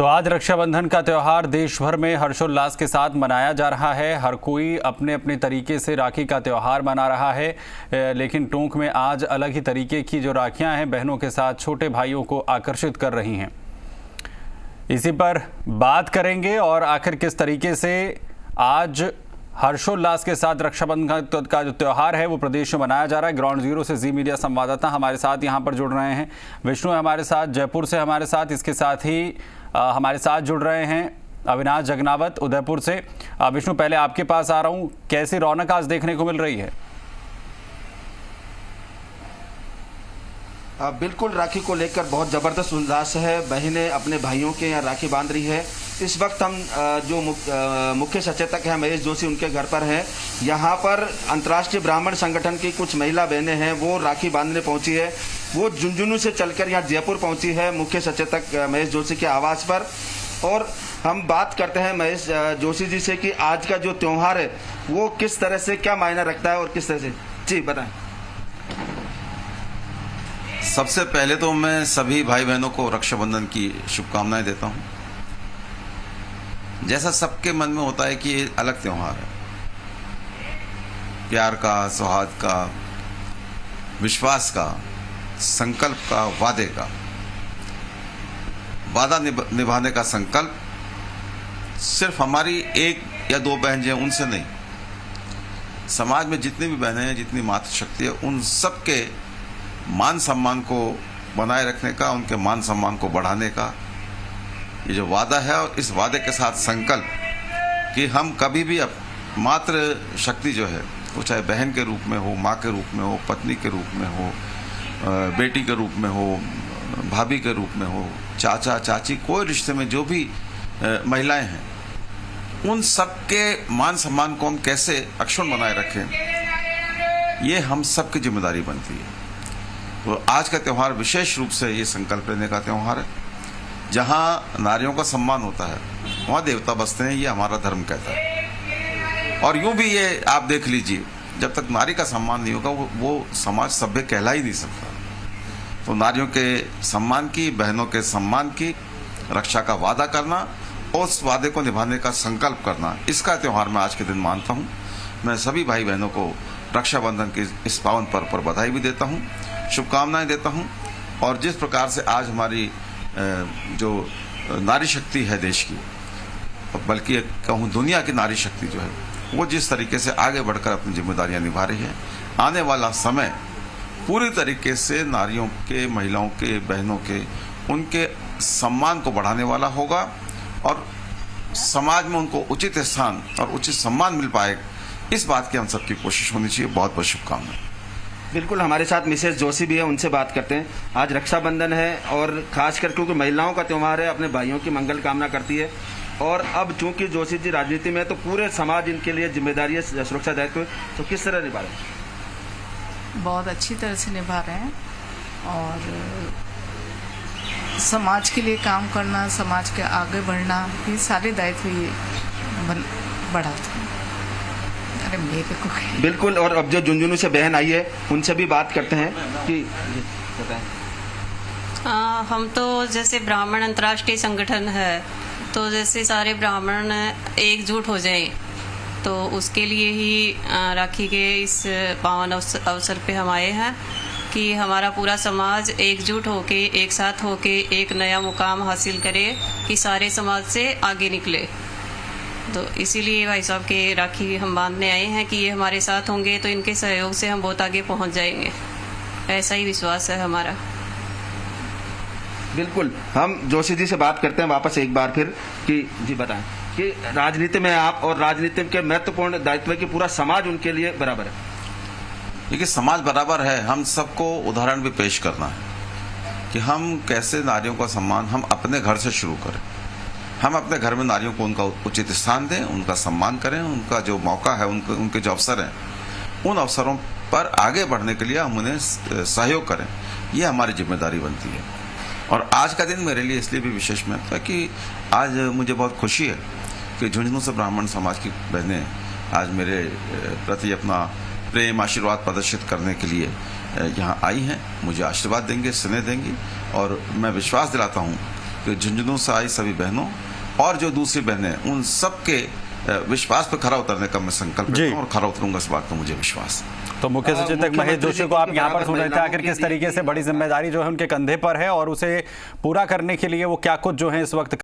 तो आज रक्षाबंधन का त्यौहार देश भर में हर्षोल्लास के साथ मनाया जा रहा है। हर कोई अपने अपने तरीके से राखी का त्यौहार मना रहा है, लेकिन टोंक में आज अलग ही तरीके की जो राखियां हैं बहनों के साथ छोटे भाइयों को आकर्षित कर रही हैं। इसी पर बात करेंगे और आखिर किस तरीके से आज हर्षोल्लास के साथ रक्षाबंधन का जो त्यौहार है वो प्रदेश में मनाया जा रहा है। ग्राउंड जीरो से जी मीडिया संवाददाता हमारे साथ यहां पर जुड़ रहे हैं। विष्णु हमारे साथ जयपुर से हमारे साथ, इसके साथ ही हमारे साथ जुड़ रहे हैं अविनाश जगनावत उदयपुर से। विष्णु, पहले आपके पास आ रहा हूं, कैसी रौनक आज देखने को मिल रही है? बिल्कुल, राखी को लेकर बहुत ज़बरदस्त उल्लास है। बहनें अपने भाइयों के यहाँ राखी बांध रही है। इस वक्त हम जो मुख्य सचेतक हैं महेश जोशी, उनके घर पर हैं। यहाँ पर अंतर्राष्ट्रीय ब्राह्मण संगठन की कुछ महिला बहनें हैं, वो राखी बांधने पहुँची है। वो झुंझुनू से चलकर यहाँ जयपुर पहुँची है मुख्य सचेतक महेश जोशी के आवास पर। और हम बात करते हैं महेश जोशी जी से कि आज का जो त्यौहार है वो किस तरह से, क्या मायना रखता है और किस तरह से, जी बताएं। सबसे पहले तो मैं सभी भाई बहनों को रक्षाबंधन की शुभकामनाएं देता हूं। जैसा सबके मन में होता है कि ये अलग त्यौहार है, प्यार का, सौहार्द का, विश्वास का, संकल्प का, वादा निभाने का संकल्प सिर्फ हमारी एक या दो बहन हैं उनसे नहीं, समाज में जितनी भी बहनें हैं, जितनी मातृशक्ति है, उन सबके मान सम्मान को बनाए रखने का, उनके मान सम्मान को बढ़ाने का ये जो वादा है, और इस वादे के साथ संकल्प कि हम कभी भी मातृ शक्ति जो है वो चाहे बहन के रूप में हो, माँ के रूप में हो, पत्नी के रूप में हो, बेटी के रूप में हो, भाभी के रूप में हो, चाचा चाची, कोई रिश्ते में जो भी महिलाएं हैं, उन सबके मान सम्मान को हम कैसे अक्षुण्ण बनाए रखें, ये हम सबकी जिम्मेदारी बनती है। तो आज का त्यौहार विशेष रूप से ये संकल्प लेने का त्यौहार है। जहाँ नारियों का सम्मान होता है वहाँ देवता बसते हैं, ये हमारा धर्म कहता है। और यूं भी ये आप देख लीजिए, जब तक नारी का सम्मान नहीं होगा वो समाज सभ्य कहला ही नहीं सकता। तो नारियों के सम्मान की, बहनों के सम्मान की रक्षा का वादा करना और उस वादे को निभाने का संकल्प करना, इसका त्यौहार मैं आज के दिन मानता हूँ। मैं सभी भाई बहनों को रक्षाबंधन के इस पावन पर्व पर बधाई भी देता हूँ, शुभकामनाएं देता हूं। और जिस प्रकार से आज हमारी जो नारी शक्ति है देश की, बल्कि कहूँ दुनिया की नारी शक्ति जो है, वो जिस तरीके से आगे बढ़कर अपनी जिम्मेदारियां निभा रही है, आने वाला समय पूरी तरीके से नारियों के, महिलाओं के, बहनों के, उनके सम्मान को बढ़ाने वाला होगा और समाज में उनको उचित स्थान और उचित सम्मान मिल पाए, इस बात की हम सबकी कोशिश होनी चाहिए। बहुत बहुत शुभकामनाएं। बिल्कुल, हमारे साथ मिसेस जोशी भी है, उनसे बात करते हैं। आज रक्षाबंधन है और खासकर क्योंकि महिलाओं का त्यौहार है, अपने भाइयों की मंगल कामना करती है। और अब चूंकि जोशी जी राजनीति में है तो पूरे समाज इनके लिए जिम्मेदारी है, सुरक्षा दायित्व, तो किस तरह निभा रहे हैं? बहुत अच्छी तरह से निभा रहे हैं और समाज के लिए काम करना, समाज के आगे बढ़ना, ये सारे दायित्व ये बढ़ाते हैं। अरे मेरे को बिल्कुल। और अब जो झुंझुनू से बहन आई है उनसे भी बात करते हैं कि बताएं। हम तो जैसे ब्राह्मण अंतर्राष्ट्रीय संगठन है, तो जैसे सारे ब्राह्मण एकजुट हो जाएं, तो उसके लिए ही राखी के इस पावन अवसर पे हम आए हैं कि हमारा पूरा समाज एकजुट होके, एक साथ होके एक नया मुकाम हासिल करे कि सारे समाज से आगे निकले। तो इसीलिए भाई साहब के राखी हम बांधने आए हैं कि ये हमारे साथ होंगे तो इनके सहयोग से हम बहुत आगे पहुंच जाएंगे, ऐसा ही विश्वास है हमारा। बिल्कुल, हम जोशी जी से बात करते हैं वापस एक बार फिर कि जी बताएं कि राजनीति में आप और राजनीति के महत्वपूर्ण दायित्व की पूरा समाज उनके लिए बराबर है। देखिए, समाज बराबर है, हम सबको उदाहरण भी पेश करना है कि हम कैसे नारियों का सम्मान हम अपने घर से शुरू करें। हम अपने घर में नारियों को उनका उचित स्थान दें, उनका सम्मान करें, उनका जो मौका है, उनके जो अवसर हैं, उन अवसरों पर आगे बढ़ने के लिए हम उन्हें सहयोग करें, ये हमारी जिम्मेदारी बनती है। और आज का दिन मेरे लिए इसलिए भी विशेष महत्व है कि आज मुझे बहुत खुशी है कि झुंझुनू से ब्राह्मण समाज की बहनें आज मेरे प्रति अपना प्रेम, आशीर्वाद प्रदर्शित करने के लिए यहाँ आई हैं, मुझे आशीर्वाद देंगे, स्नेह देंगी। और मैं विश्वास दिलाता हूँ कि झुंझुनू से आई सभी बहनों और जो दूसरी बहनें उन सबके विश्वास पर खरा उतरने का मैं संकल्प लेता हूं और खरा उतरूंगा, इस बात का मुझे विश्वास है। तो मुख्य सचेतक महेश जोशी को आप यहाँ पर सुन रहे थे, आखिर किस तरीके से बड़ी जिम्मेदारी जो है उनके कंधे पर है और उसे पूरा करने के लिए वो क्या कुछ जो है इस वक्त